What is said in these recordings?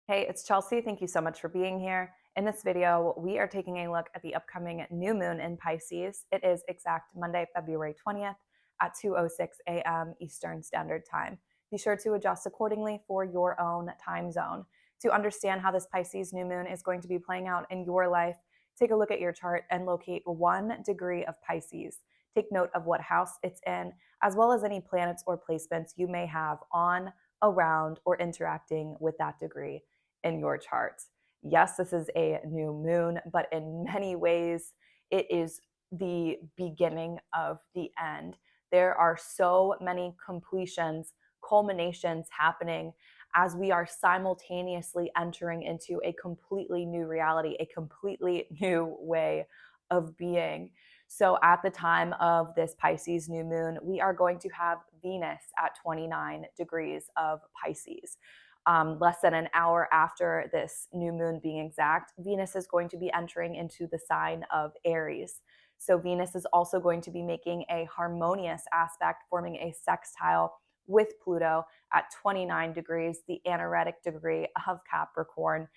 Hey, it's Chelsea. Thank you so much for being here. In this video, we are taking a look at the upcoming new moon in Pisces. It is exact Monday, February 20th at 2:06 a.m. Eastern Standard Time. Be sure to adjust accordingly for your own time zone. To understand how this Pisces new moon is going to be playing out in your life, take a look at your chart and locate 1 degree of Pisces. Take note of what house it's in, as well as any planets or placements you may have on, around, or interacting with that degree in your chart. Yes, this is a new moon, but in many ways, it is the beginning of the end. There are so many completions, culminations happening as we are simultaneously entering into a completely new reality, a completely new way of being. So, at the time of this Pisces new moon, we are going to have Venus at 29 degrees of Pisces. Less than an hour after this new moon being exact, Venus is going to be entering into the sign of Aries. So Venus is also going to be making a harmonious aspect, forming a sextile with Pluto at 29 degrees, the Anoretic degree of Capricorn.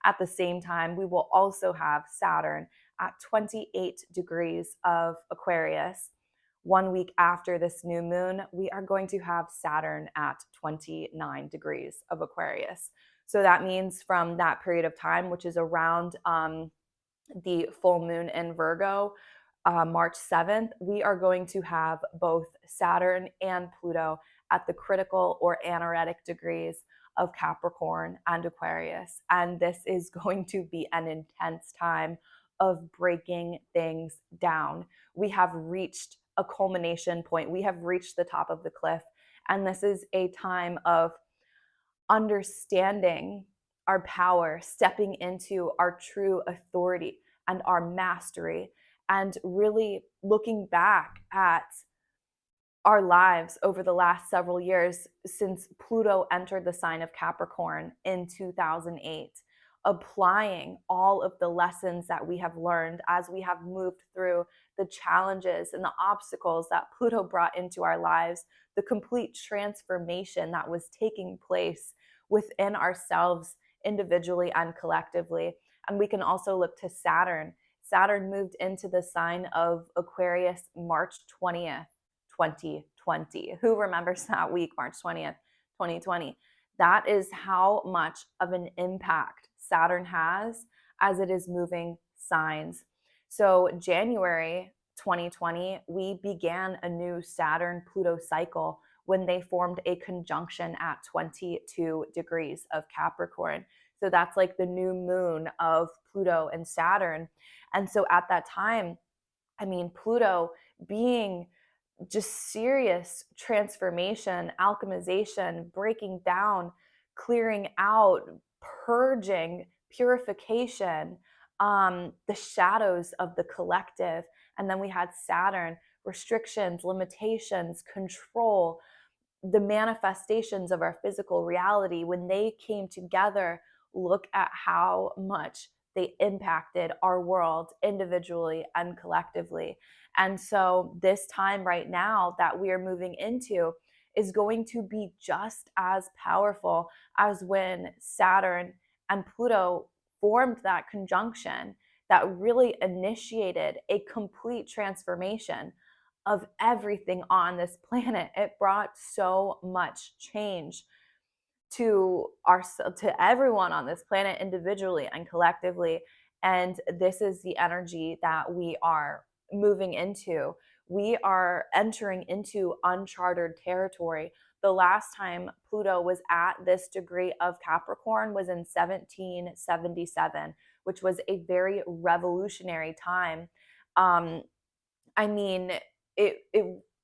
At the same time, we will also have Saturn at 28 degrees of Aquarius. 1 week after this new moon, we are going to have Saturn at 29 degrees of Aquarius. So that means from that period of time, which is around the full moon in Virgo, March 7th, we are going to have both Saturn and Pluto at the critical or anoretic degrees of Capricorn and Aquarius. And this is going to be an intense time of breaking things down. We have reached a culmination point. We have reached the top of the cliff. And this is a time of understanding our power, stepping into our true authority and our mastery, and really looking back at our lives over the last several years since Pluto entered the sign of Capricorn in 2008, applying all of the lessons that we have learned as we have moved through the challenges and the obstacles that Pluto brought into our lives, the complete transformation that was taking place within ourselves individually and collectively. And we can also look to Saturn. Saturn moved into the sign of Aquarius March 20th. 2020. Who remembers that week, March 20th, 2020? That is how much of an impact Saturn has as it is moving signs. So, January 2020, we began a new Saturn Pluto cycle when they formed a conjunction at 22 degrees of Capricorn. So, that's like the new moon of Pluto and Saturn. And so, at that time, Pluto being just serious transformation, alchemization, breaking down, clearing out, purging, purification, the shadows of the collective. And then we had Saturn, restrictions, limitations, control, the manifestations of our physical reality. When they came together, look at how much they impacted our world individually and collectively. And so, this time right now that we are moving into is going to be just as powerful as when Saturn and Pluto formed that conjunction that really initiated a complete transformation of everything on this planet. It brought so much change to everyone on this planet individually and collectively. And this is the energy that we are moving into. We are entering into uncharted territory. The last time Pluto was at this degree of Capricorn was in 1777, which was a very revolutionary time. um I mean, it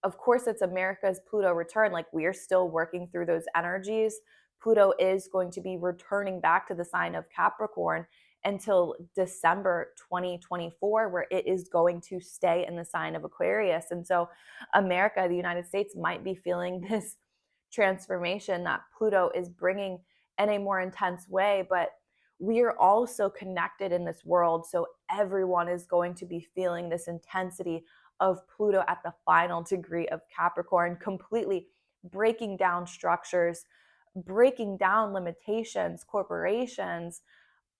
of course it's America's Pluto return. Like, we're still working through those energies. Pluto is going to be returning back to the sign of Capricorn until December 2024, where it is going to stay in the sign of Aquarius. And so America, the United States, might be feeling this transformation that Pluto is bringing in a more intense way, but we are all so connected in this world. So everyone is going to be feeling this intensity of Pluto at the final degree of Capricorn, completely breaking down structures, breaking down limitations, corporations,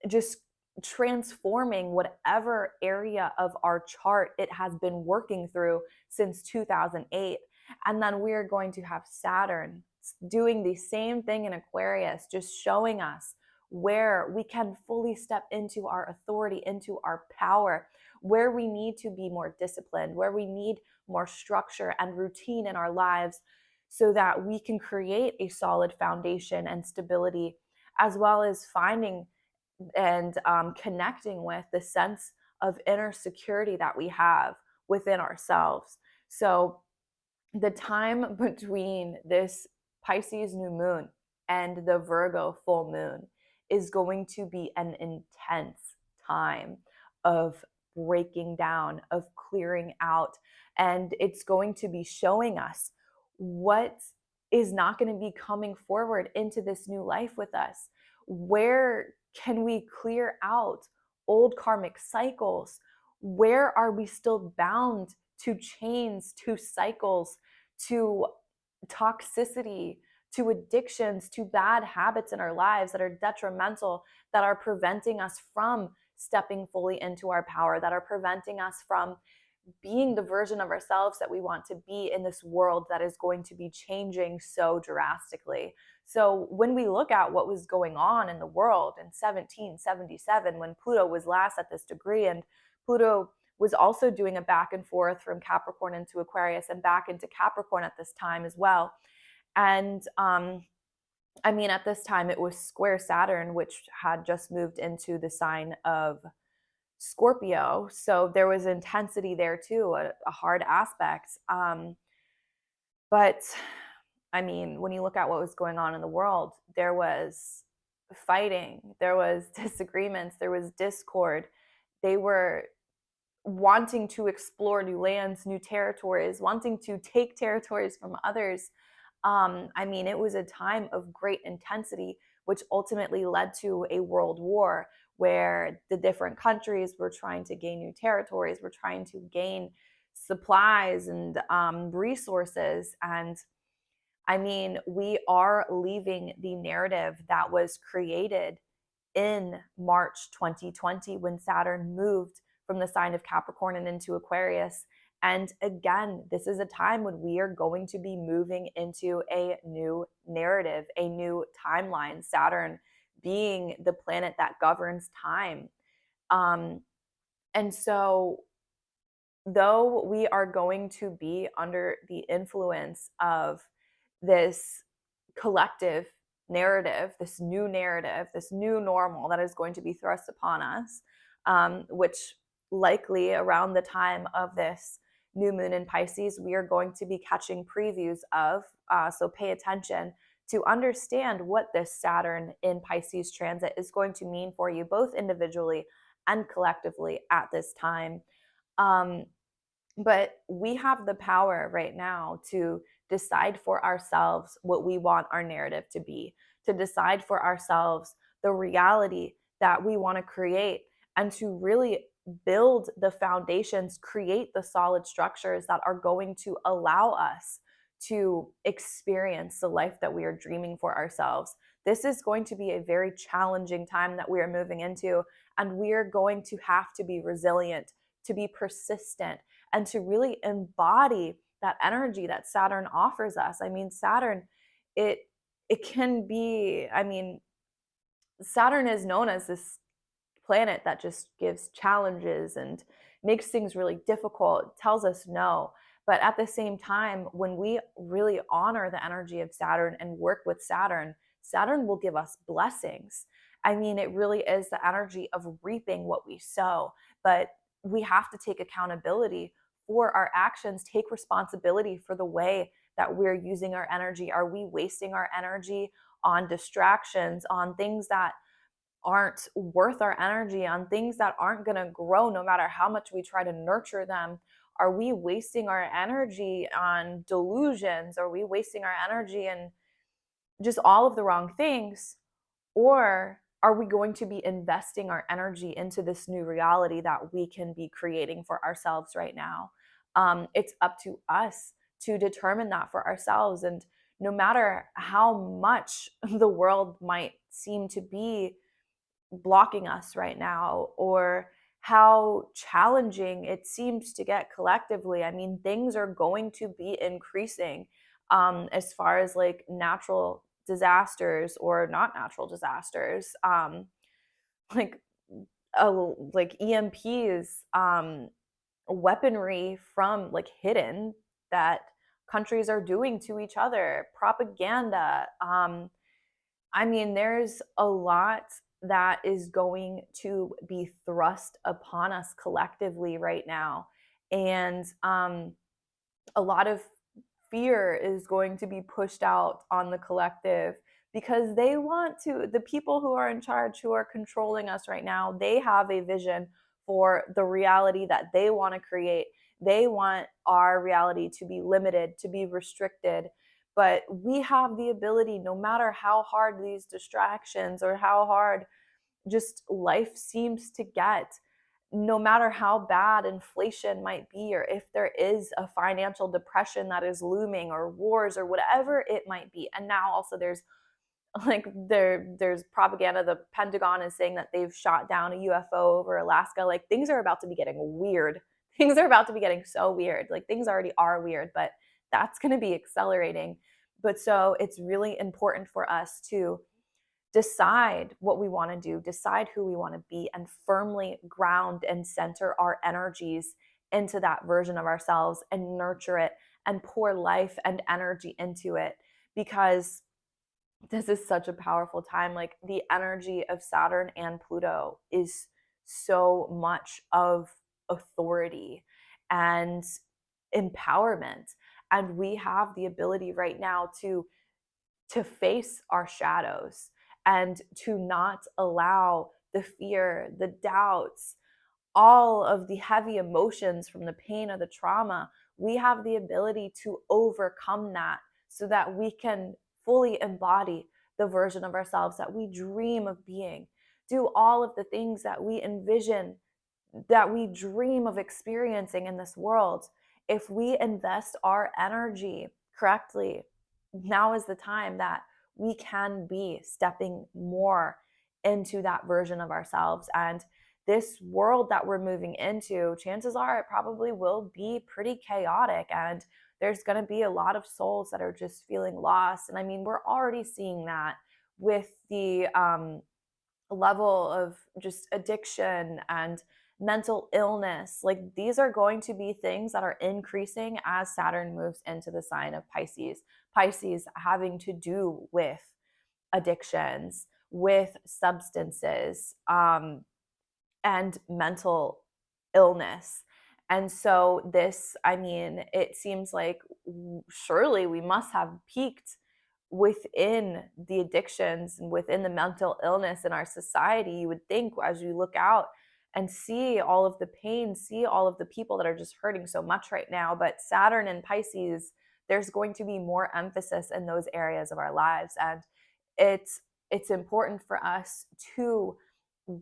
just transforming whatever area of our chart it has been working through since 2008. And then we are going to have Saturn doing the same thing in Aquarius, just showing us where we can fully step into our authority, into our power, where we need to be more disciplined, where we need more structure and routine in our lives so that we can create a solid foundation and stability, as well as finding and connecting with the sense of inner security that we have within ourselves. So, the time between this Pisces new moon and the Virgo full moon is going to be an intense time of breaking down, of clearing out, and it's going to be showing us what is not going to be coming forward into this new life with us. Where can we clear out old karmic cycles? Where are we still bound to chains, to cycles, to toxicity, to addictions, to bad habits in our lives that are detrimental, that are preventing us from stepping fully into our power, that are preventing us from being the version of ourselves that we want to be in this world that is going to be changing so drastically. So when we look at what was going on in the world in 1777, when Pluto was last at this degree, and Pluto was also doing a back and forth from Capricorn into Aquarius and back into Capricorn at this time as well. And I mean, at this time, it was square Saturn, which had just moved into the sign of Scorpio. So there was intensity there too, a hard aspect. But I mean, when you look at what was going on in the world, there was fighting, there was disagreements, there was discord. They were wanting to explore new lands, new territories, wanting to take territories from others. I mean, it was a time of great intensity, which ultimately led to a world war where the different countries were trying to gain new territories, were trying to gain supplies and resources. And I mean, we are leaving the narrative that was created in March 2020 when Saturn moved from the sign of Capricorn and into Aquarius. And again, this is a time when we are going to be moving into a new narrative, a new timeline, Saturn being the planet that governs time. And so, though we are going to be under the influence of this collective narrative, this new normal that is going to be thrust upon us, which likely around the time of this new moon in Pisces, we are going to be catching previews of. So pay attention to understand what this Saturn in Pisces transit is going to mean for you, both individually and collectively at this time. Um, but we have the power right now to decide for ourselves what we want our narrative to be, to decide for ourselves the reality that we want to create, and to really build the foundations, create the solid structures that are going to allow us to experience the life that we are dreaming for ourselves. This is going to be a very challenging time that we are moving into, and we are going to have to be resilient, to be persistent, and to really embody that energy that Saturn offers us. I mean, Saturn, it can be, I mean, Saturn is known as this planet that just gives challenges and makes things really difficult, tells us no. But at the same time, when we really honor the energy of Saturn and work with Saturn, Saturn will give us blessings. I mean, it really is the energy of reaping what we sow. But we have to take accountability for our actions, take responsibility for the way that we're using our energy. Are we wasting our energy on distractions, on things that aren't worth our energy, on things that aren't going to grow no matter how much we try to nurture them? Are we wasting our energy on delusions? Are we wasting our energy in just all of the wrong things? Or are we going to be investing our energy into this new reality that we can be creating for ourselves right now? It's up to us to determine that for ourselves. And no matter how much the world might seem to be blocking us right now, or how challenging it seems to get collectively. I mean, things are going to be increasing as far as like natural disasters or not natural disasters, like like EMPs, weaponry from like hidden that countries are doing to each other, propaganda. I mean, there's a lot that is going to be thrust upon us collectively right now. And a lot of fear is going to be pushed out on the collective because they want to, the people who are in charge, who are controlling us right now, they have a vision for the reality that they want to create. They want our reality to be limited, to be restricted. But we have the ability, no matter how hard these distractions or how hard just life seems to get, no matter how bad inflation might be, or if there is a financial depression that is looming, or wars, or whatever it might be. And now also there's like there's propaganda. The Pentagon is saying that they've shot down a UFO over Alaska. Like, things are about to be getting weird. Things are about to be getting so weird. Like, things already are weird, but that's going to be accelerating. But so it's really important for us to decide what we want to do, decide who we want to be, and firmly ground and center our energies into that version of ourselves and nurture it and pour life and energy into it. Because this is such a powerful time. Like, the energy of Saturn and Pluto is so much of authority and empowerment. And we have the ability right now to face our shadows and to not allow the fear, the doubts, all of the heavy emotions from the pain or the trauma. We have the ability to overcome that so that we can fully embody the version of ourselves that we dream of being, do all of the things that we envision, that we dream of experiencing in this world. If we invest our energy correctly, now is the time that we can be stepping more into that version of ourselves. And this world that we're moving into, chances are it probably will be pretty chaotic, and there's going to be a lot of souls that are just feeling lost. And I mean, we're already seeing that with the level of just addiction and mental illness. Like, these are going to be things that are increasing as Saturn moves into the sign of Pisces. Pisces having to do with addictions, with substances, and mental illness. And so this, I mean, it seems like surely we must have peaked within the addictions and within the mental illness in our society. You would think, as you look out and see all of the pain, see all of the people that are just hurting so much right now. But Saturn and Pisces, there's going to be more emphasis in those areas of our lives. And it's important for us to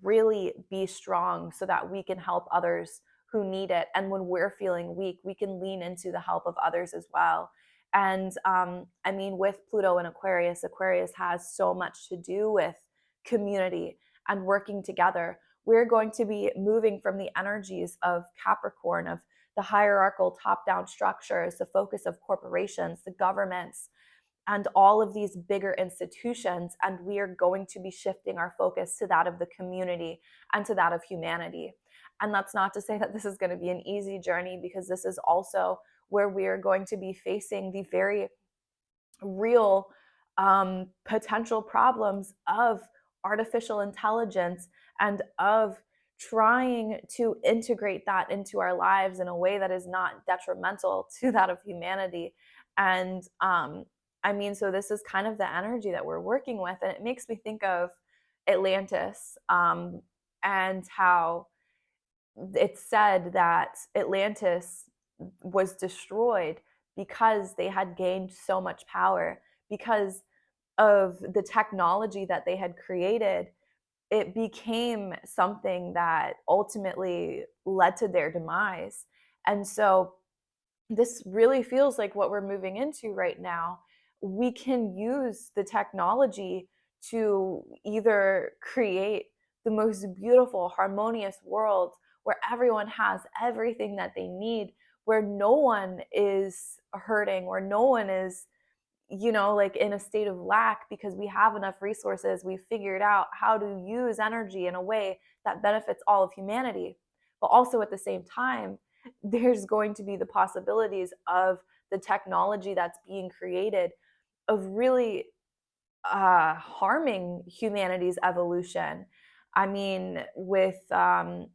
really be strong so that we can help others who need it. And when we're feeling weak, we can lean into the help of others as well. And I mean, with Pluto and Aquarius, Aquarius has so much to do with community and working together. We're going to be moving from the energies of Capricorn, of the hierarchical top-down structures, the focus of corporations, the governments, and all of these bigger institutions. And we are going to be shifting our focus to that of the community and to that of humanity. And that's not to say that this is going to be an easy journey, because this is also where we are going to be facing the very real potential problems of artificial intelligence and of trying to integrate that into our lives in a way that is not detrimental to that of humanity. And I mean, so this is kind of the energy that we're working with. And it makes me think of Atlantis, and how it's said that Atlantis was destroyed because they had gained so much power, because of the technology that they had created. It became something that ultimately led to their demise. And so this really feels like what we're moving into right now, we can use the technology to either create the most beautiful, harmonious world where everyone has everything that they need, where no one is hurting, where no one is, like in a state of lack, because we have enough resources. We've figured out how to use energy in a way that benefits all of humanity. But also at the same time, there's going to be the possibilities of the technology that's being created of really harming humanity's evolution. I mean, with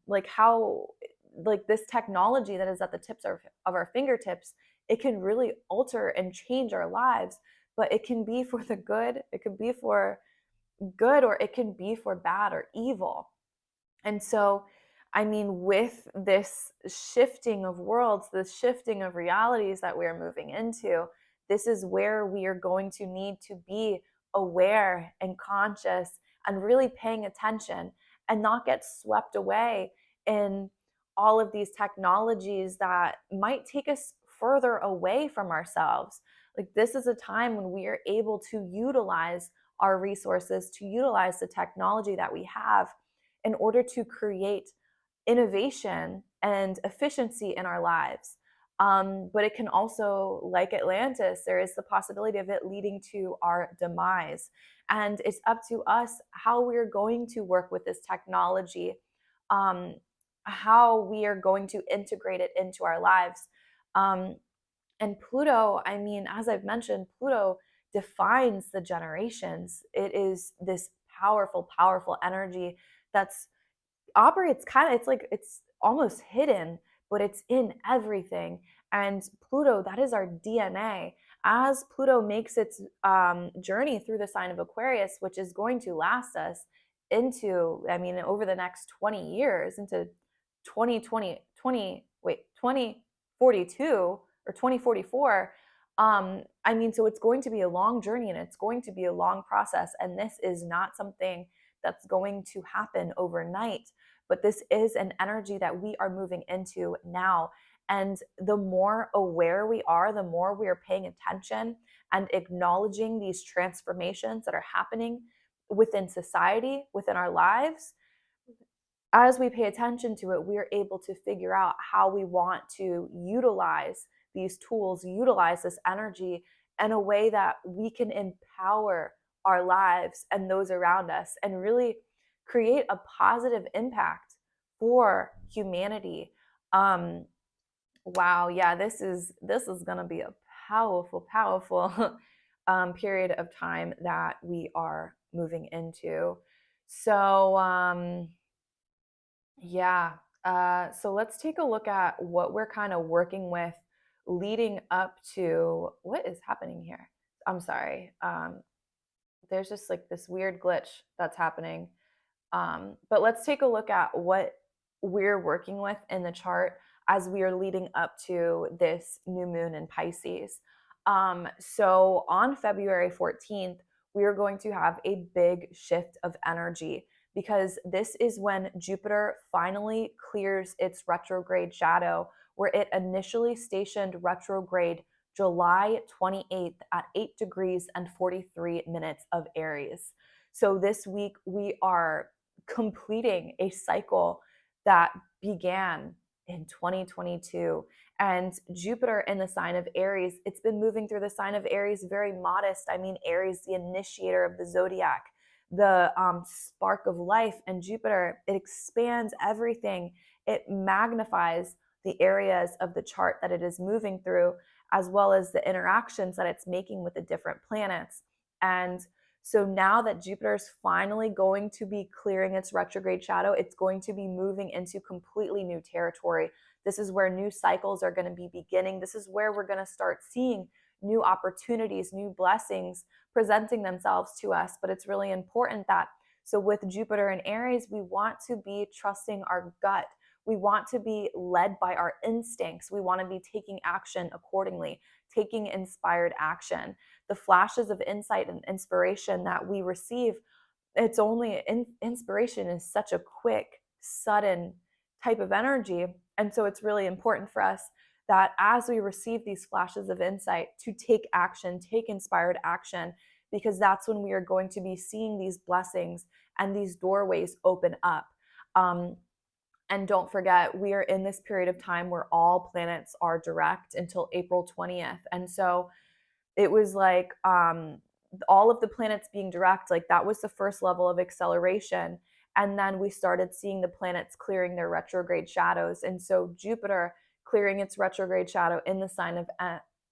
like how, like this technology that is at the tips of our fingertips, it can really alter and change our lives, but it can be for the good, it could be for good, or it can be for bad or evil. And so, I mean, with this shifting of worlds, this shifting of realities that we're moving into, this is where we are going to need to be aware and conscious and really paying attention and not get swept away in all of these technologies that might take us further away from ourselves. Like, this is a time when we are able to utilize our resources, to utilize the technology that we have in order to create innovation and efficiency in our lives. But it can also, like Atlantis, there is the possibility of it leading to our demise. And it's up to us how we're going to work with this technology, um, how we are going to integrate it into our lives. Um, and Pluto, I mean, as I've mentioned, Pluto defines the generations. It is this powerful, powerful energy that's operates kind of, it's like it's almost hidden, but it's in everything. And Pluto, that is our DNA. As Pluto makes its journey through the sign of Aquarius, which is going to last us into, I mean, over the next 20 years, into 2042 or 2044. I mean, so it's going to be a long journey and it's going to be a long process. And this is not something that's going to happen overnight, but this is an energy that we are moving into now. And the more aware we are, the more we are paying attention and acknowledging these transformations that are happening within society, within our lives. As we pay attention to it, we're able to figure out how we want to utilize these tools, utilize this energy in a way that we can empower our lives and those around us and really create a positive impact for humanity. Um, wow, yeah, this is going to be a powerful, powerful period of time that we are moving into. So, yeah. So let's take a look at what we're kind of working with leading up to what is happening here. I'm sorry. There's just like this weird glitch that's happening. But let's take a look at what we're working with in the chart as we are leading up to this new moon in Pisces. So on February 14th, we are going to have a big shift of energy because this is when Jupiter finally clears its retrograde shadow, where it initially stationed retrograde July 28th at 8 degrees and 43 minutes of Aries. So this week we are completing a cycle that began in 2022. And Jupiter in the sign of Aries, it's been moving through the sign of Aries very modest. I mean, Aries, the initiator of the zodiac, the spark of life. And Jupiter, it expands everything. It magnifies the areas of the chart that it is moving through, as well as the interactions that it's making with the different planets. And so now that Jupiter is finally going to be clearing its retrograde shadow, it's going to be moving into completely new territory. This is where new cycles are going to be beginning. This is where we're going to start seeing new opportunities, new blessings presenting themselves to us. But it's really important that, so with Jupiter and Aries, we want to be trusting our gut. We want to be led by our instincts. We want to be taking action accordingly, taking inspired action. The flashes of insight and inspiration that we receive, it's only inspiration is such a quick, sudden type of energy. And so it's really important for us that as we receive these flashes of insight, to take action, take inspired action, because that's when we are going to be seeing these blessings and these doorways open up. And don't forget, we are in this period of time where all planets are direct until April 20th. And so it was like all of the planets being direct, like that was the first level of acceleration. And then we started seeing the planets clearing their retrograde shadows. And so Jupiter clearing its retrograde shadow in the sign of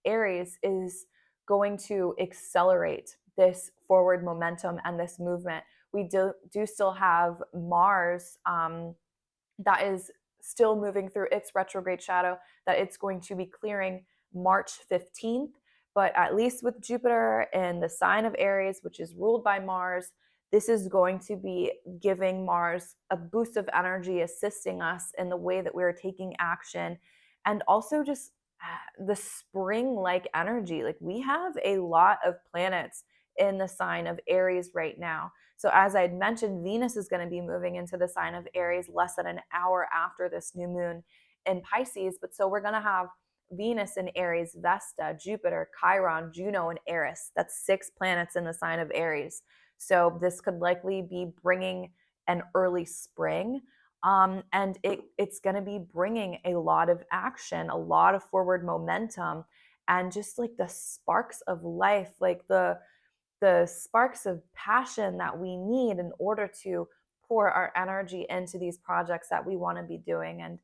Aries is going to accelerate this forward momentum and this movement. We do still have Mars that is still moving through its retrograde shadow, that it's going to be clearing March 15th. But at least with Jupiter in the sign of Aries, which is ruled by Mars, this is going to be giving Mars a boost of energy, assisting us in the way that we're taking action, and also just the spring-like energy. Like, we have a lot of planets in the sign of Aries right now. So as I had mentioned, Venus is going to be moving into the sign of Aries less than an hour after this new moon in Pisces. But so we're going to have Venus in Aries, Vesta, Jupiter, Chiron, Juno, and Eris. That's 6 planets in the sign of Aries. So this could likely be bringing an early spring. And it's going to be bringing a lot of action, a lot of forward momentum, and just like the sparks of life, like the sparks of passion that we need in order to pour our energy into these projects that we want to be doing, and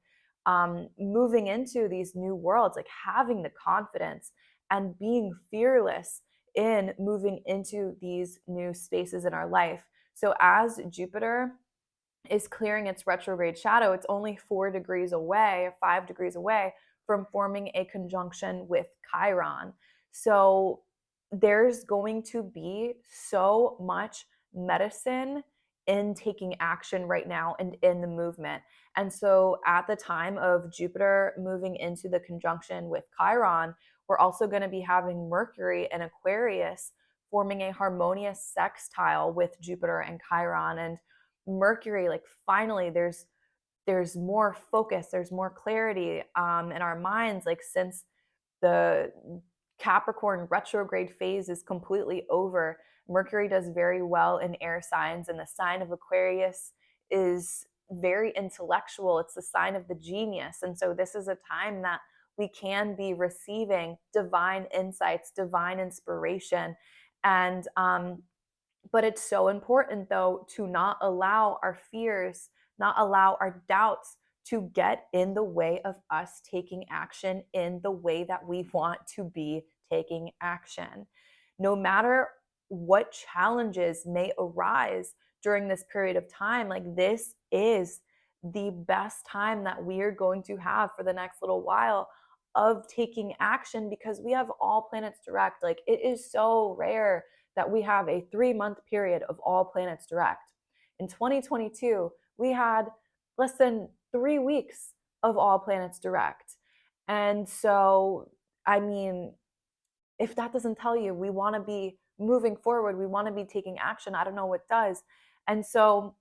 moving into these new worlds, like having the confidence and being fearless in moving into these new spaces in our life. So as Jupiter is clearing its retrograde shadow, it's only 4 degrees away, 5 degrees away from forming a conjunction with Chiron. So there's going to be so much medicine in taking action right now and in the movement. And so at the time of Jupiter moving into the conjunction with Chiron, we're also going to be having Mercury and Aquarius forming a harmonious sextile with Jupiter and Chiron. And Mercury, like, finally there's more focus, there's more clarity in our minds, like, since the Capricorn retrograde phase is completely over. Mercury does very well in air signs, and the sign of Aquarius is very intellectual. It's the sign of the genius. And so this is a time that we can be receiving divine insights, divine inspiration. And but it's so important, though, to not allow our fears, not allow our doubts to get in the way of us taking action in the way that we want to be taking action. No matter what challenges may arise during this period of time, like, this is the best time that we are going to have for the next little while of taking action, because we have all planets direct. Like, it is so rare that we have a 3-month period of all planets direct. In 2022, we had less than 3 weeks of all planets direct. And so, I mean, if that doesn't tell you we want to be moving forward, we want to be taking action, I don't know what does. And so,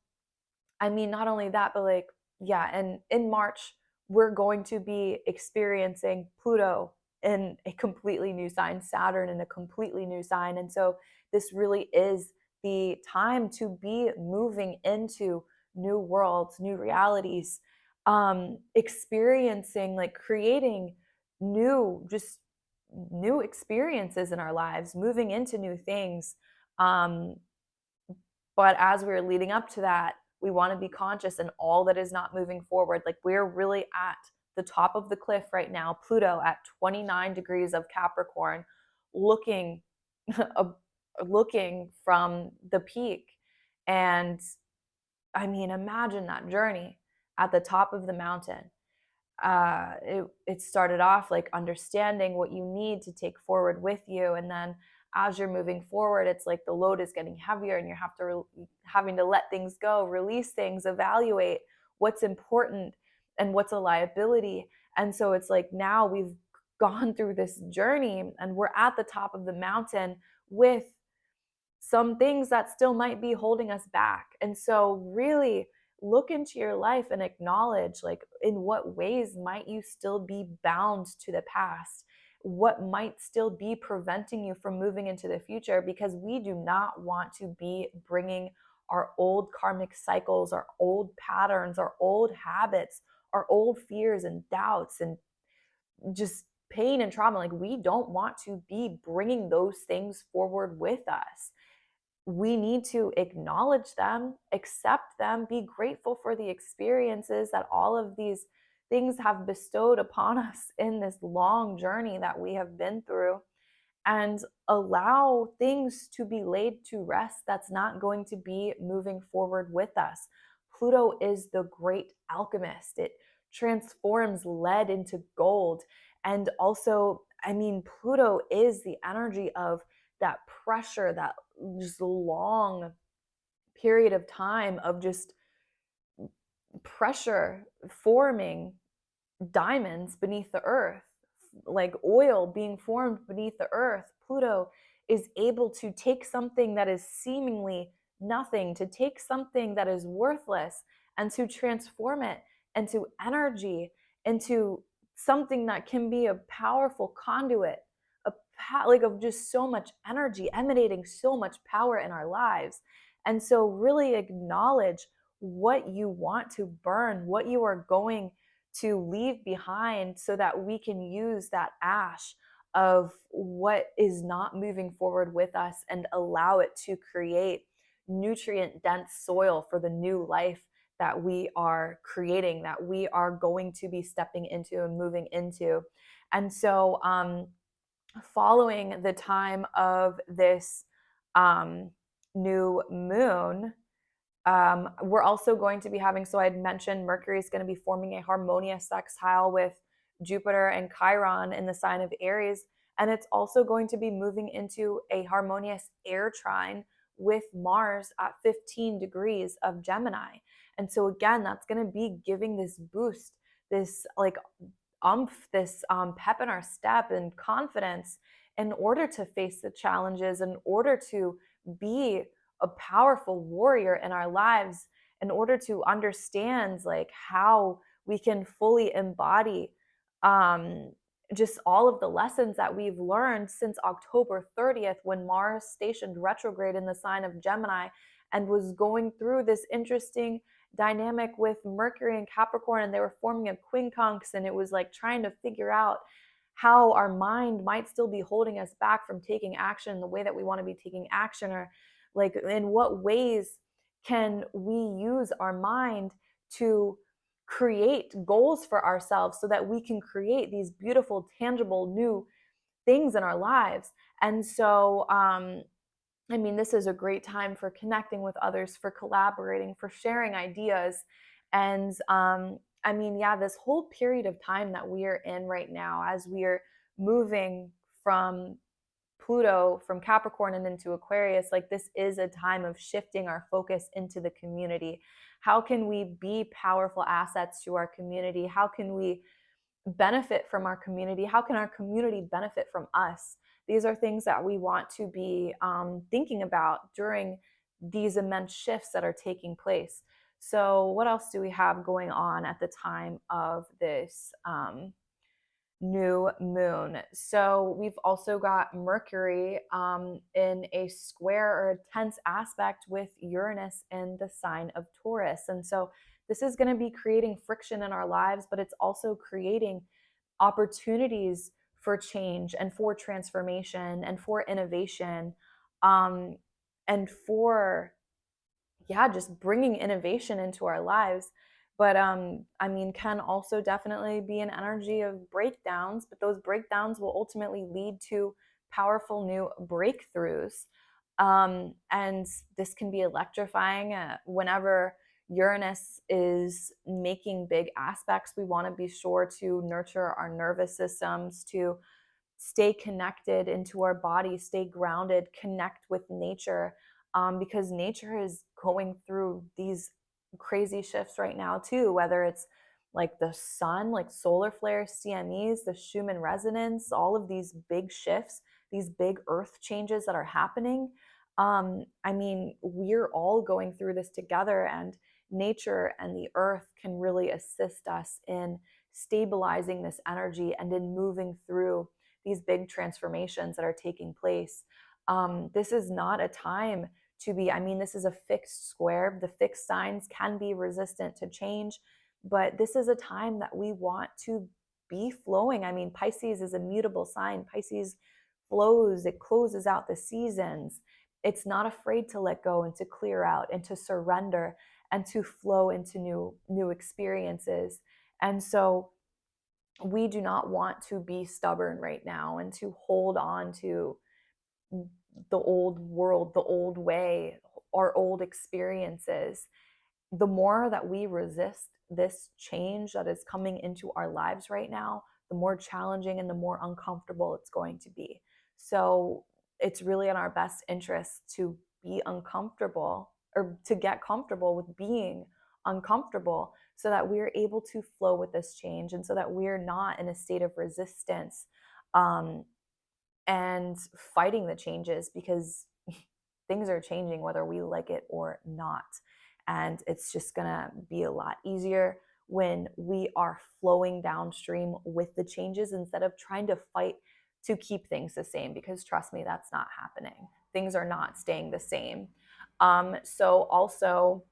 I mean, not only that, but like, yeah, and in March, we're going to be experiencing Pluto in a completely new sign, Saturn in a completely new sign. And so this really is the time to be moving into new worlds, new realities, experiencing, like, creating just new experiences in our lives, moving into new things. Um, but as we're leading up to that, we want to be conscious in all that is not moving forward. Like, we're really at the top of the cliff right now. Pluto at 29 degrees of Capricorn, looking looking from the peak. And I mean, imagine that journey at the top of the mountain. It started off like understanding what you need to take forward with you, and then as you're moving forward, it's like the load is getting heavier, and you have to having to let things go, release things, evaluate what's important and what's a liability. And so it's like, now we've gone through this journey and we're at the top of the mountain with some things that still might be holding us back. And so really, look into your life and acknowledge, like, in what ways might you still be bound to the past? What might still be preventing you from moving into the future? Because we do not want to be bringing our old karmic cycles, our old patterns, our old habits, our old fears and doubts and just pain and trauma. Like, we don't want to be bringing those things forward with us. We need to acknowledge them, accept them, be grateful for the experiences that all of these things have bestowed upon us in this long journey that we have been through, and allow things to be laid to rest that's not going to be moving forward with us. Pluto is the great alchemist. It transforms lead into gold. And also, I mean, Pluto is the energy of that pressure, that just long period of time of just pressure forming diamonds beneath the earth, like oil being formed beneath the earth. Pluto is able to take something that is seemingly nothing, to take something that is worthless, and to transform it into energy, into something that can be a powerful conduit, like of just so much energy, emanating so much power in our lives. And so, really acknowledge what you want to burn, what you are going to leave behind, so that we can use that ash of what is not moving forward with us and allow it to create nutrient dense soil for the new life that we are creating, that we are going to be stepping into and moving into. And so, following the time of this new moon, we're also going to be having, so I'd mentioned Mercury is going to be forming a harmonious sextile with Jupiter and Chiron in the sign of Aries. And it's also going to be moving into a harmonious air trine with Mars at 15 degrees of Gemini. And so, again, that's going to be giving this boost, this like this pep in our step and confidence in order to face the challenges, in order to be a powerful warrior in our lives, in order to understand like how we can fully embody um, just all of the lessons that we've learned since October 30th, when Mars stationed retrograde in the sign of Gemini and was going through this interesting dynamic with Mercury and Capricorn, and they were forming a quincunx, and it was like trying to figure out how our mind might still be holding us back from taking action in the way that we want to be taking action, or like in what ways can we use our mind to create goals for ourselves so that we can create these beautiful, tangible, new things in our lives. And so, I mean, this is a great time for connecting with others, for collaborating, for sharing ideas. And I mean, yeah, this whole period of time that we are in right now, as we are moving from Pluto, from Capricorn and into Aquarius, like, this is a time of shifting our focus into the community. How can we be powerful assets to our community? How can we benefit from our community? How can our community benefit from us? These are things that we want to be thinking about during these immense shifts that are taking place. So, what else do we have going on at the time of this new moon? So, we've also got Mercury in a square or a tense aspect with Uranus in the sign of Taurus. And so, this is going to be creating friction in our lives, but it's also creating opportunities for change and for transformation and for innovation, um, and for, yeah, just bringing innovation into our lives. But I mean, can also definitely be an energy of breakdowns, but those breakdowns will ultimately lead to powerful new breakthroughs. And this can be electrifying whenever Uranus is making big aspects. We want to be sure to nurture our nervous systems, to stay connected into our body, stay grounded, connect with nature, because nature is going through these crazy shifts right now too, whether it's like the sun, like solar flares, CMEs, the Schumann resonance, all of these big shifts, these big earth changes that are happening. I mean, we're all going through this together, and nature and the earth can really assist us in stabilizing this energy and in moving through these big transformations that are taking place. This is not a time to be, I mean, this is a fixed square. The fixed signs can be resistant to change, but this is a time that we want to be flowing. I mean, Pisces is a mutable sign. Pisces flows, it closes out the seasons. It's not afraid to let go and to clear out and to surrender and to flow into new experiences. And so we do not want to be stubborn right now and to hold on to the old world, the old way, our old experiences. The more that we resist this change that is coming into our lives right now, the more challenging and the more uncomfortable it's going to be. So it's really in our best interest to be uncomfortable, or to get comfortable with being uncomfortable, so that we're able to flow with this change and so that we're not in a state of resistance and fighting the changes, because things are changing whether we like it or not. And it's just gonna be a lot easier when we are flowing downstream with the changes instead of trying to fight to keep things the same, because trust me, that's not happening. Things are not staying the same. So also,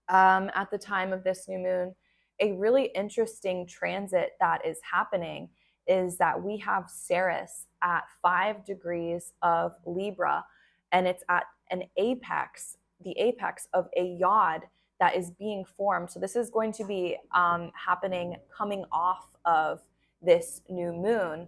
at the time of this new moon, a really interesting transit that is happening is that we have Ceres at 5 degrees of Libra, and it's at an apex, the apex of a yod that is being formed. So this is going to be happening coming off of this new moon,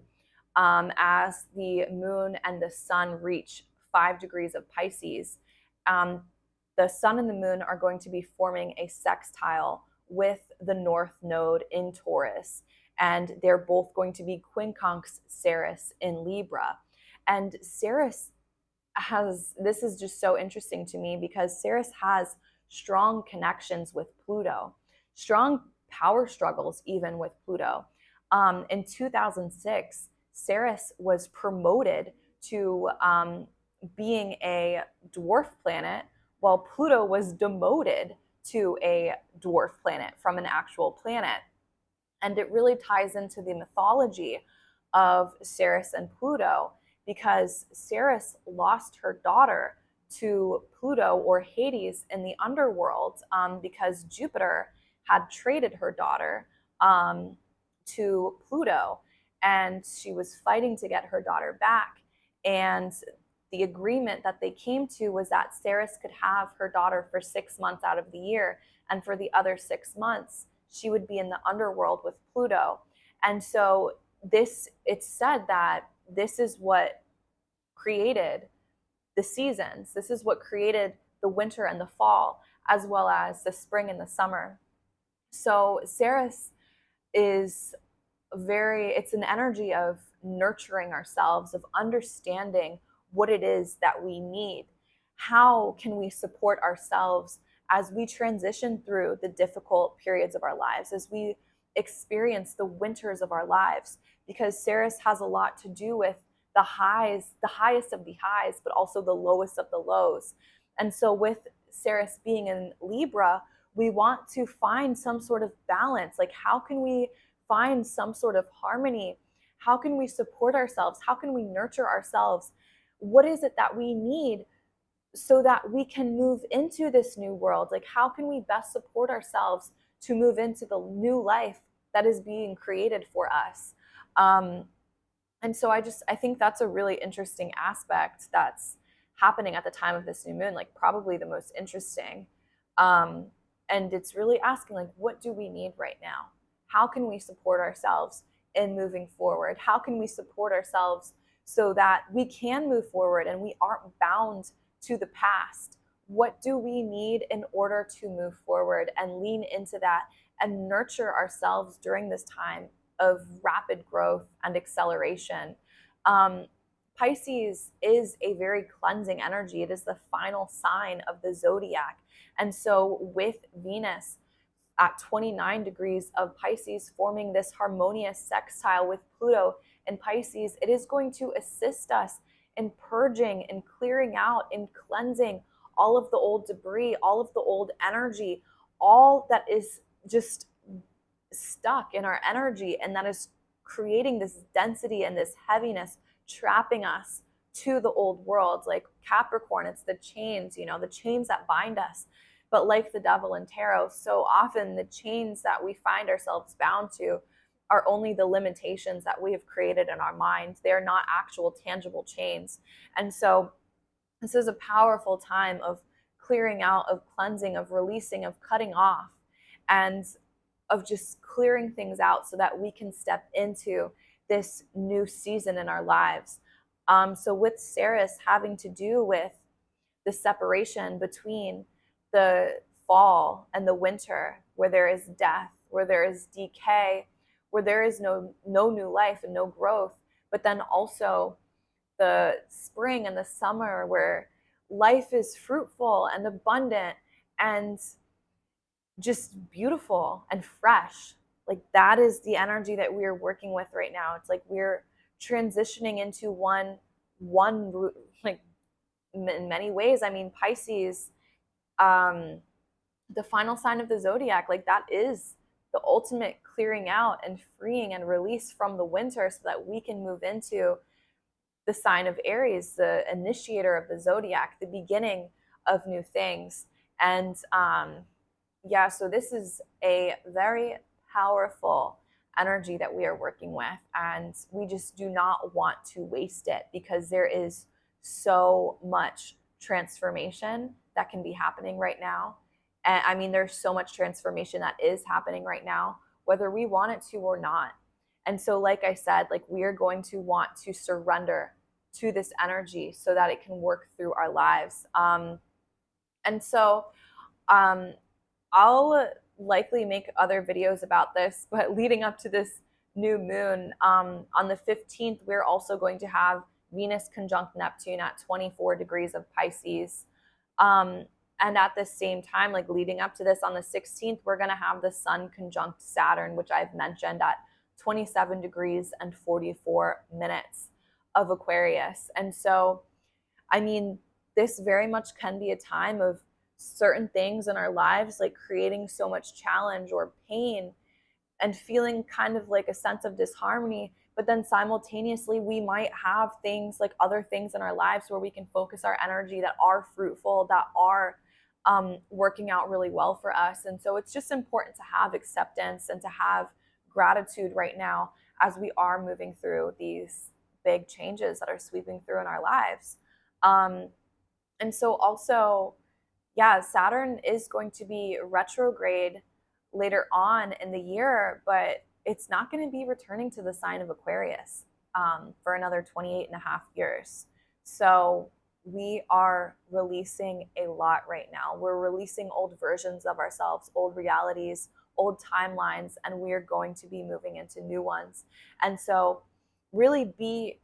as the moon and the sun reach 5 degrees of Pisces. The sun and the moon are going to be forming a sextile with the north node in Taurus, and they're both going to be quincunx Ceres in Libra. And Ceres has, this is just so interesting to me, because Ceres has strong connections with Pluto, strong power struggles even with Pluto. In 2006, Ceres was promoted to being a dwarf planet, while Pluto was demoted to a dwarf planet from an actual planet. And it really ties into the mythology of Ceres and Pluto, because Ceres lost her daughter to Pluto, or Hades, in the underworld, because Jupiter had traded her daughter to Pluto, and she was fighting to get her daughter back. And the agreement that they came to was that Ceres could have her daughter for 6 months out of the year, and for the other 6 months, she would be in the underworld with Pluto. And so this, it's said that this is what created the seasons. This is what created the winter and the fall, as well as the spring and the summer. So Ceres is it's an energy of nurturing ourselves, of understanding what it is that we need. How can we support ourselves as we transition through the difficult periods of our lives, as we experience the winters of our lives? Because Ceres has a lot to do with the highs, the highest of the highs, but also the lowest of the lows. And so with Ceres being in Libra, we want to find some sort of balance. Like, how can we find some sort of harmony? How can we support ourselves? How can we nurture ourselves? What is it that we need so that we can move into this new world? Like, how can we best support ourselves to move into the new life that is being created for us? And so I think that's a really interesting aspect that's happening at the time of this new moon, like probably the most interesting. And it's really asking, like, what do we need right now? How can we support ourselves in moving forward? How can we support ourselves so that we can move forward and we aren't bound to the past? What do we need in order to move forward and lean into that and nurture ourselves during this time of rapid growth and acceleration? Pisces is a very cleansing energy. It is the final sign of the zodiac. And so with Venus at 29 degrees of Pisces forming this harmonious sextile with Pluto in Pisces, it is going to assist us in purging and clearing out and cleansing all of the old debris, all of the old energy, all that is just stuck in our energy, and that is creating this density and this heaviness, trapping us to the old world. Like Capricorn, it's the chains, the chains that bind us. But like the devil in tarot, so often the chains that we find ourselves bound to are only the limitations that we have created in our mind. They are not actual tangible chains. And so this is a powerful time of clearing out, of cleansing, of releasing, of cutting off, and of just clearing things out so that we can step into this new season in our lives. So with Ceres having to do with the separation between the fall and the winter, where there is death, where there is decay, where there is no new life and no growth, but then also the spring and the summer, where life is fruitful and abundant and just beautiful and fresh. Like that is the energy that we're working with right now. It's like we're transitioning into one like in many ways. I mean, Pisces, the final sign of the zodiac, like that is the ultimate clearing out and freeing and release from the winter so that we can move into the sign of Aries, the initiator of the zodiac, the beginning of new things. And yeah, so this is a very powerful energy that we are working with, and we just do not want to waste it because there is so much transformation that can be happening right now. And I mean, there's so much transformation that is happening right now, whether we want it to or not. And so, like I said, like we are going to want to surrender to this energy so that it can work through our lives. And so I'll likely make other videos about this, but leading up to this new moon, on the 15th, we're also going to have Venus conjunct Neptune at 24 degrees of Pisces. And at the same time, like leading up to this on the 16th, we're going to have the Sun conjunct Saturn, which I've mentioned, at 27 degrees and 44 minutes of Aquarius. And so, I mean, this very much can be a time of certain things in our lives, like creating so much challenge or pain and feeling kind of like a sense of disharmony. But then simultaneously, we might have things like other things in our lives where we can focus our energy that are fruitful, that are working out really well for us. And so it's just important to have acceptance and to have gratitude right now as we are moving through these big changes that are sweeping through in our lives. And so also, yeah, Saturn is going to be retrograde later on in the year, but it's not going to be returning to the sign of Aquarius for another 28 and a half years. So we are releasing a lot right now. We're releasing old versions of ourselves, old realities, old timelines, and we are going to be moving into new ones. And so really be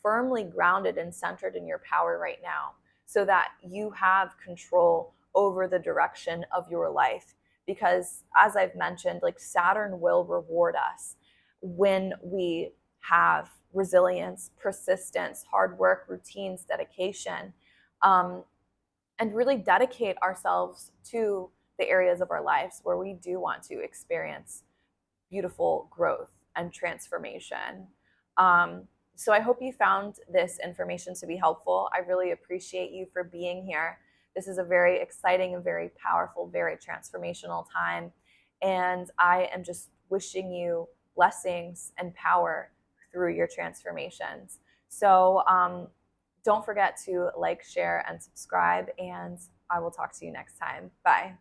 firmly grounded and centered in your power right now so that you have control over the direction of your life. Because as I've mentioned, like Saturn will reward us when we have resilience, persistence, hard work, routines, dedication, and really dedicate ourselves to the areas of our lives where we do want to experience beautiful growth and transformation. So I hope you found this information to be helpful. I really appreciate you for being here. This is a very exciting and very powerful, very transformational time. And I am just wishing you blessings and power through your transformations. So don't forget to like, share, and subscribe. And I will talk to you next time. Bye.